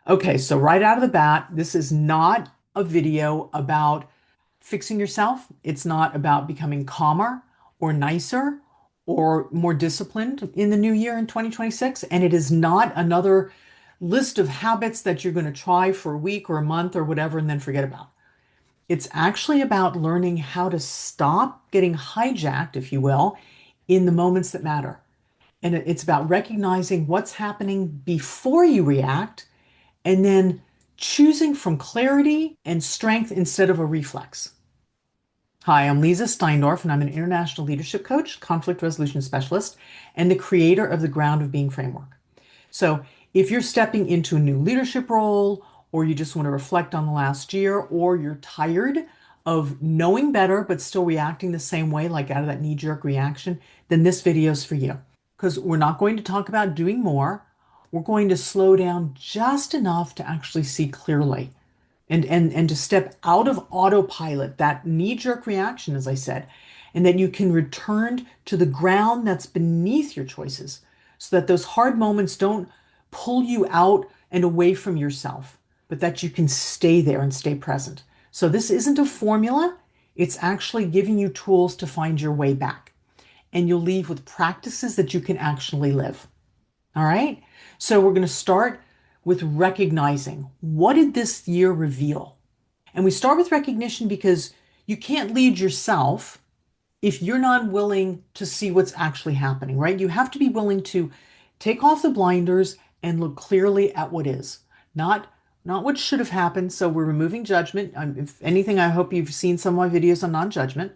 Okay, so right out of the bat, this is not a video about fixing yourself. It's not about becoming calmer or nicer or more disciplined in the new year in 2026. And it is not another list of habits that you're going to try for a week or a month or whatever and then forget about. It's actually about learning how to stop getting hijacked, if you will, in the moments that matter. And it's about recognizing what's happening before you react and then choosing from clarity and strength instead of a reflex. Hi, I'm Leezá Steindorf, and I'm an international leadership coach, conflict resolution specialist, and the creator of the Ground of Being framework. So, if you're stepping into a new leadership role, or you just want to reflect on the last year, or you're tired of knowing better but still reacting the same way, like out of that knee-jerk reaction, then this video is for you. Because we're not going to talk about doing more. We're going to slow down just enough to actually see clearly and to step out of autopilot, that knee-jerk reaction, as I said, and that you can return to the ground that's beneath your choices so that those hard moments don't pull you out and away from yourself, but that you can stay there and stay present. So this isn't a formula. It's actually giving you tools to find your way back. And you'll leave with practices that you can actually live. All right. So we're going to start with recognizing what did this year reveal? And we start with recognition because you can't lead yourself if you're not willing to see what's actually happening, right? You have to be willing to take off the blinders and look clearly at what is, not what should have happened. So we're removing judgment. If anything, I hope you've seen some of my videos on non-judgment.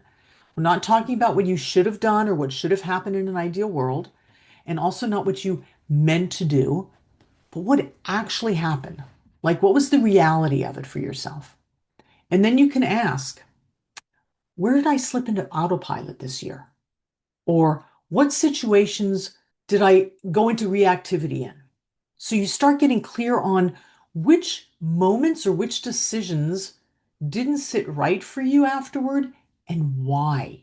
We're not talking about what you should have done or what should have happened in an ideal world, and also not what you meant to do, but what actually happened. Like, what was the reality of it for yourself? And then you can ask, where did I slip into autopilot this year? Or what situations did I go into reactivity in? So you start getting clear on which moments or which decisions didn't sit right for you afterward and why.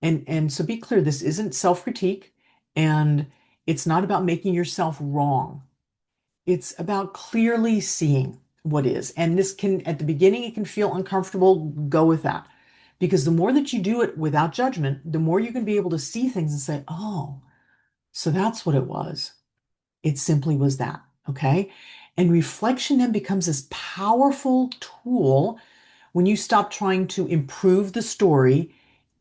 And so be clear, this isn't self-critique and it's not about making yourself wrong. It's about clearly seeing what is. And this can, at the beginning, it can feel uncomfortable. Go with that. Because the more that you do it without judgment, the more you can be able to see things and say, oh, so that's what it was. It simply was that. Okay. And reflection then becomes this powerful tool when you stop trying to improve the story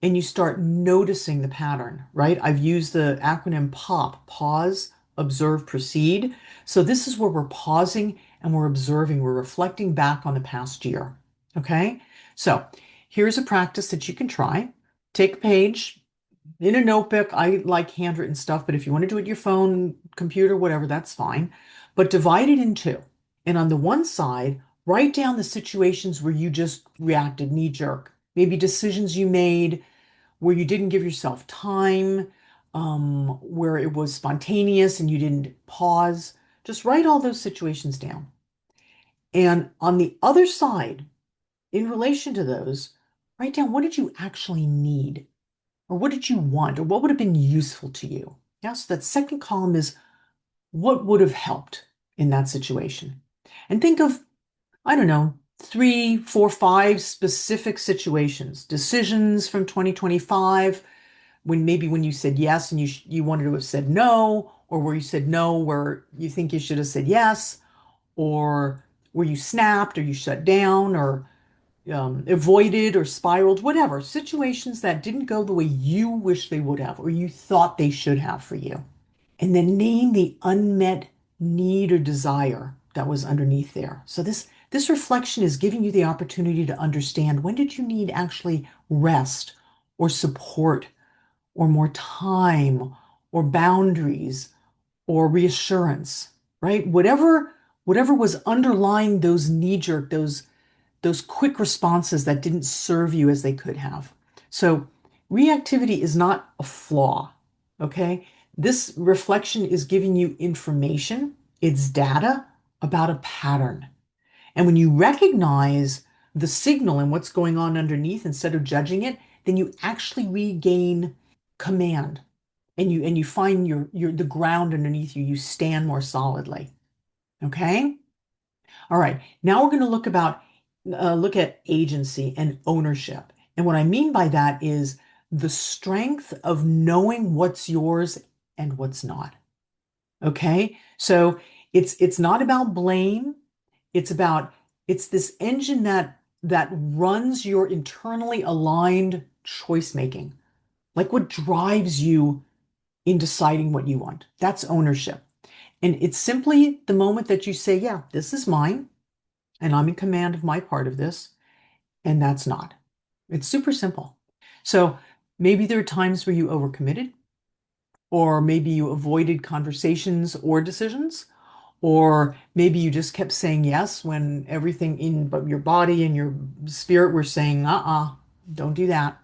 and you start noticing the pattern, right? I've used the acronym POP, pause, observe, proceed. So this is where we're pausing and we're observing, we're reflecting back on the past year. Okay. So here's a practice that you can try. Take a page in a notebook. I like handwritten stuff, but if you want to do it your phone, computer, whatever, that's fine. But divide it in two. And on the one side, write down the situations where you just reacted knee jerk, maybe decisions you made where you didn't give yourself time, where it was spontaneous and you didn't pause. Just write all those situations down. And on the other side, in relation to those, write down what did you actually need? Or what did you want? Or what would have been useful to you? Yeah, so that second column is what would have helped in that situation. And think of, I don't know, three, four, five specific situations, decisions from 2025, when you said yes and you wanted to have said no, or where you said no, where you think you should have said yes, or where you snapped or you shut down or avoided or spiraled, whatever, situations that didn't go the way you wish they would have or you thought they should have for you. And then name the unmet need or desire that was underneath there. So this reflection is giving you the opportunity to understand when did you need actually rest or support or more time or boundaries or reassurance, right? Whatever was underlying those knee-jerk, those quick responses that didn't serve you as they could have. So reactivity is not a flaw, okay? This reflection is giving you information, it's data about a pattern. And when you recognize the signal and what's going on underneath instead of judging it, then you actually regain command and you find your the ground underneath you. You stand more solidly. Okay? All right, now we're going to look at agency and ownership. And what I mean by that is the strength of knowing what's yours and what's not. Okay? So it's not about blame. It's about it's this engine that runs your internally aligned choice making. Like what drives you in deciding what you want. That's ownership. And it's simply the moment that you say, yeah, this is mine, and I'm in command of my part of this, and that's not. It's super simple. So maybe there are times where you overcommitted, or maybe you avoided conversations or decisions, or maybe you just kept saying yes when everything in but your body and your spirit were saying, don't do that.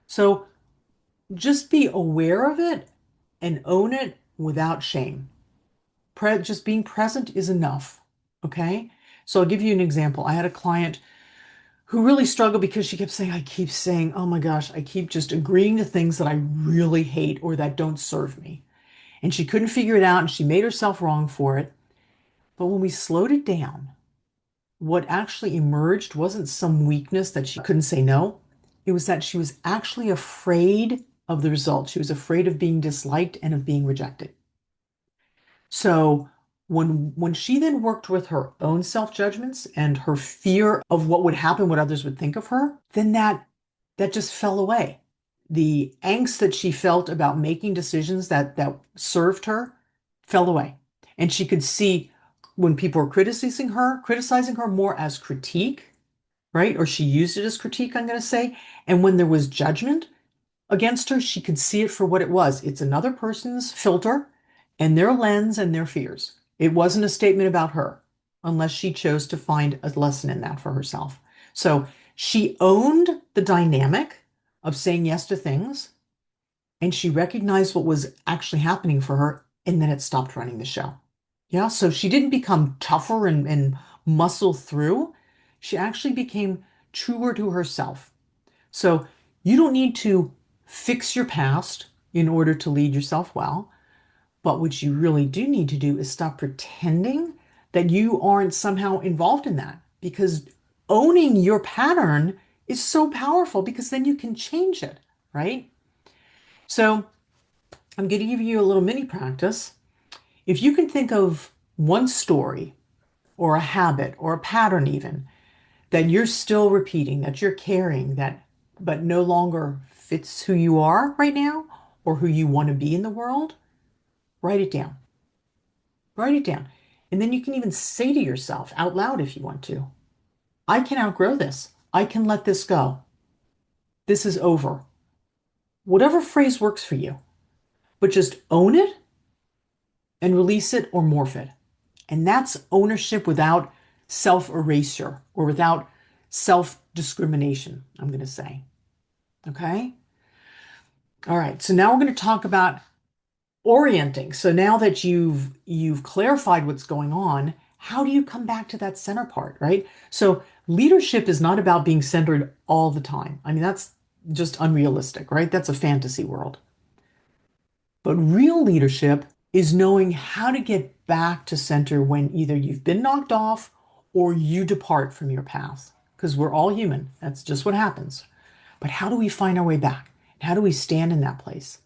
So just be aware of it and own it without shame. Just being present is enough. Okay. So I'll give you an example. I had a client who really struggled because she kept saying, I keep saying, oh my gosh, I keep just agreeing to things that I really hate or that don't serve me. And she couldn't figure it out and she made herself wrong for it. But when we slowed it down, what actually emerged wasn't some weakness that she couldn't say no. It was that she was actually afraid of the result. She was afraid of being disliked and of being rejected. So when she then worked with her own self-judgments and her fear of what would happen, what others would think of her, then that just fell away. The angst that she felt about making decisions that served her fell away. And she could see when people were criticizing her more as critique, right? Or she used it as critique, I'm going to say. And when there was judgment against her, she could see it for what it was. It's another person's filter and their lens and their fears. It wasn't a statement about her, unless she chose to find a lesson in that for herself. So she owned the dynamic of saying yes to things, and she recognized what was actually happening for her, and then it stopped running the show. Yeah, so she didn't become tougher and muscle through. She actually became truer to herself. So you don't need to fix your past in order to lead yourself well. But what you really do need to do is stop pretending that you aren't somehow involved in that, because owning your pattern is so powerful because then you can change it, right? So I'm going to give you a little mini practice. If you can think of one story or a habit or a pattern even that you're still repeating, that you're carrying, that but no longer fits who you are right now or who you want to be in the world, write it down. Write it down. And then you can even say to yourself out loud if you want to, I can outgrow this. I can let this go. This is over. Whatever phrase works for you, but just own it and release it or morph it. And that's ownership without self-erasure or without self-discrimination, I'm going to say. Okay? All right. So now we're going to talk about orienting. So now that you've clarified what's going on, how do you come back to that center part, right? So leadership is not about being centered all the time. I mean, that's just unrealistic, right? That's a fantasy world. But real leadership is knowing how to get back to center when either you've been knocked off or you depart from your path. Because we're all human. That's just what happens. But how do we find our way back? How do we stand in that place?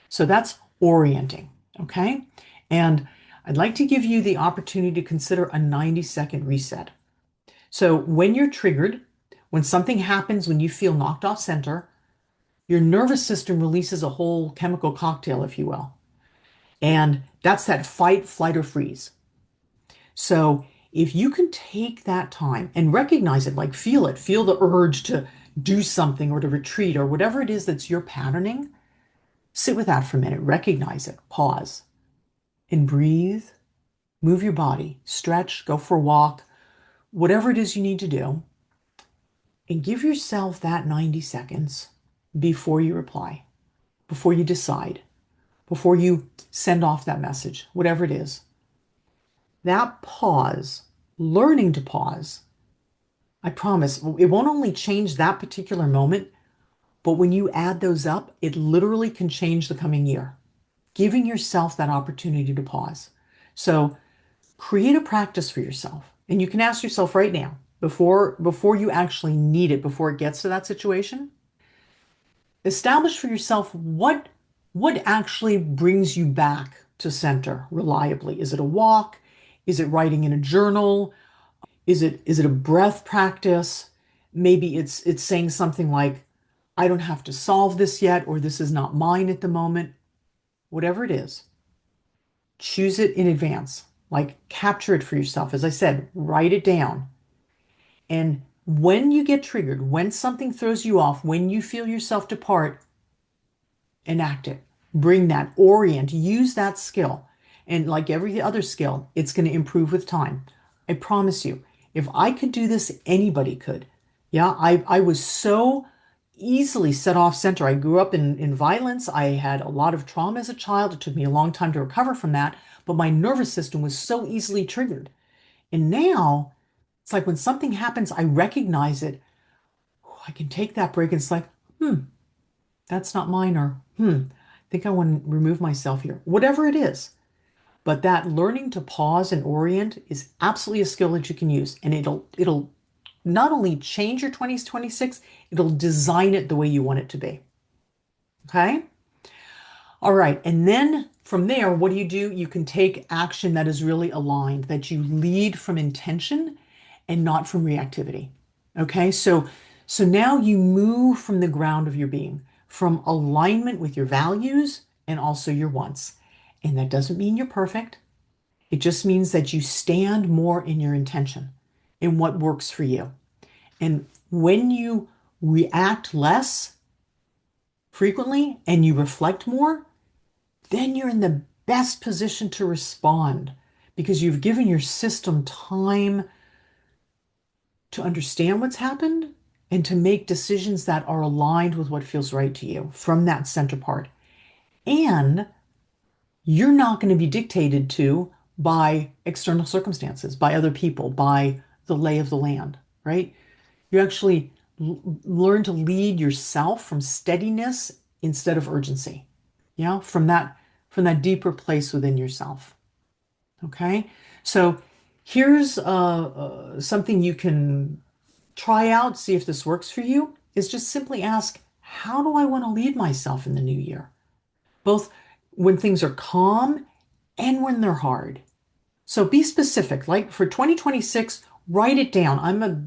So that's orienting, okay? And I'd like to give you the opportunity to consider a 90-second reset. So when you're triggered, when something happens, when you feel knocked off center, your nervous system releases a whole chemical cocktail, if you will. And that's that fight, flight, or freeze. So if you can take that time and recognize it, like feel it, feel the urge to do something or to retreat or whatever it is that's your patterning, sit with that for a minute, recognize it, pause, and breathe. Move your body, stretch, go for a walk, whatever it is you need to do, and give yourself that 90 seconds before you reply, before you decide, before you send off that message, whatever it is. That pause, learning to pause, I promise it won't only change that particular moment, but when you add those up, it literally can change the coming year. Giving yourself that opportunity to pause. So create a practice for yourself. And you can ask yourself right now, before you actually need it, before it gets to that situation, establish for yourself what actually brings you back to center reliably. Is it a walk? Is it writing in a journal? Is it a breath practice? Maybe it's saying something like, I don't have to solve this yet, or this is not mine at the moment. Whatever it is, choose it in advance. Like capture it for yourself. As I said, write it down. And when you get triggered, when something throws you off, when you feel yourself depart, enact it. Bring that, orient, use that skill. And like every other skill, it's going to improve with time. I promise you, if I could do this, anybody could. Yeah, I was so easily set off center. I grew up in violence. I had a lot of trauma as a child. It took me a long time to recover from that, but my nervous system was so easily triggered. And now it's like when something happens, I recognize it. I can take that break and it's like, that's not mine, or I think I want to remove myself here. Whatever it is. But that learning to pause and orient is absolutely a skill that you can use. And it'll not only change your 20s, 26, it'll design it the way you want it to be. Okay? All right. And then from there, what do? You can take action that is really aligned, that you lead from intention and not from reactivity. Okay? So now you move from the ground of your being, from alignment with your values and also your wants. And that doesn't mean you're perfect. It just means that you stand more in your intention, in what works for you. And when you react less frequently and you reflect more, then you're in the best position to respond because you've given your system time to understand what's happened and to make decisions that are aligned with what feels right to you from that center part. And you're not going to be dictated to by external circumstances, by other people, by the lay of the land, right? You actually learn to lead yourself from steadiness instead of urgency. Yeah, from that deeper place within yourself. Okay, so here's something you can try out, see if this works for you. Is just simply ask, how do I want to lead myself in the new year? Both when things are calm and when they're hard. So be specific. Like for 2026, write it down. I'm a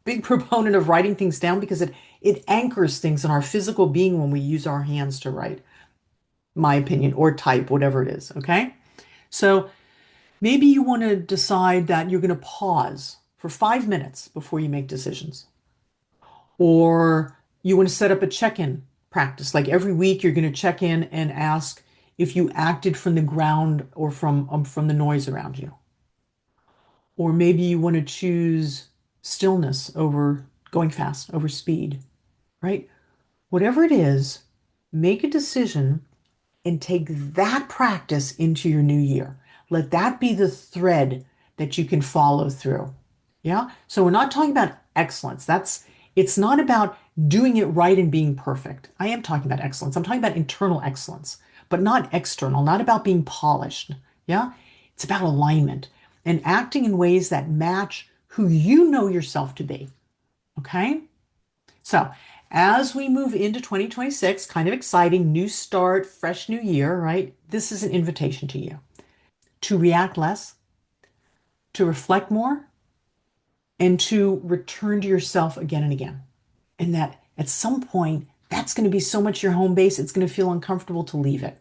big proponent of writing things down because it anchors things in our physical being when we use our hands to write, my opinion, or type, whatever it is. Okay. So maybe you want to decide that you're going to pause for 5 minutes before you make decisions. Or you want to set up a check-in practice. Like every week, you're going to check in and ask if you acted from the ground or from the noise around you. Or maybe you want to choose stillness over going fast, over speed, right? Whatever it is, make a decision and take that practice into your new year. Let that be the thread that you can follow through. Yeah. So we're not talking about excellence. It's not about doing it right and being perfect. I am talking about excellence. I'm talking about internal excellence, but not external, not about being polished. Yeah. It's about alignment and acting in ways that match who you know yourself to be. Okay. So as we move into 2026, kind of exciting, new start, fresh new year, right? This is an invitation to you to react less, to reflect more, and to return to yourself again and again. And that at some point, that's going to be so much your home base, it's going to feel uncomfortable to leave it.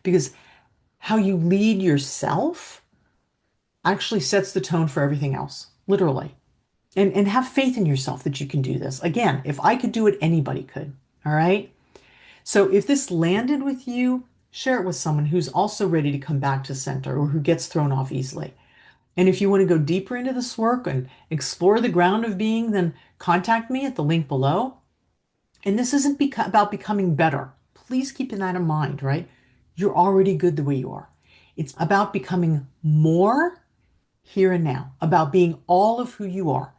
Because how you lead yourself actually sets the tone for everything else, literally. And have faith in yourself that you can do this. Again, if I could do it, anybody could. All right. So if this landed with you, share it with someone who's also ready to come back to center or who gets thrown off easily. And if you want to go deeper into this work and explore the ground of being, then contact me at the link below. And this isn't about becoming better. Please keep that in mind, right? You're already good the way you are. It's about becoming more here and now, about being all of who you are.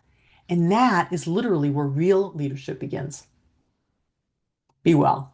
And that is literally where real leadership begins. Be well.